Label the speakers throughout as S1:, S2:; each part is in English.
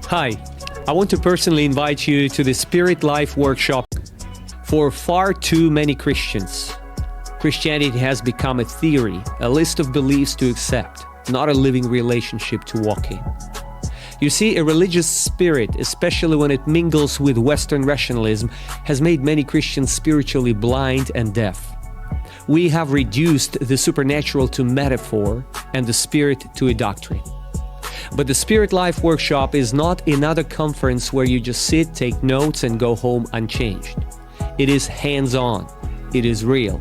S1: Hi, I want to personally invite you to the Spirit Life Workshop. For far too many Christians, Christianity has become a theory, a list of beliefs to accept, not a living relationship to walk in. You see, a religious spirit, especially when it mingles with Western rationalism, has made many Christians spiritually blind and deaf. We have reduced the supernatural to metaphor and the spirit to a doctrine. But the Spirit Life Workshop is not another conference where you just sit, take notes, and go home unchanged. It is hands-on. It is real.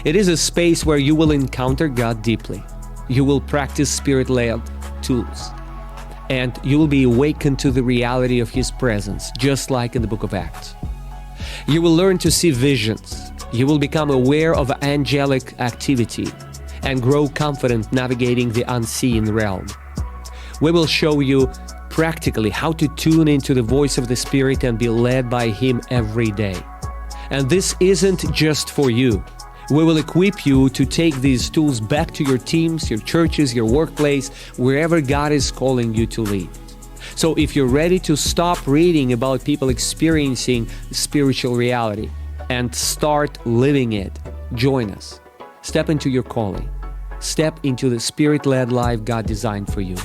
S1: It is a space where you will encounter God deeply. You will practice Spirit-led tools. And you will be awakened to the reality of His presence, just like in the book of Acts. You will learn to see visions. You will become aware of angelic activity and grow confident navigating the unseen realm. We will show you practically how to tune into the voice of the Spirit and be led by Him every day. And this isn't just for you. We will equip you to take these tools back to your teams, your churches, your workplace, wherever God is calling you to lead. So if you're ready to stop reading about people experiencing spiritual reality and start living it, join us. Step into your calling. Step into the Spirit-led life God designed for you.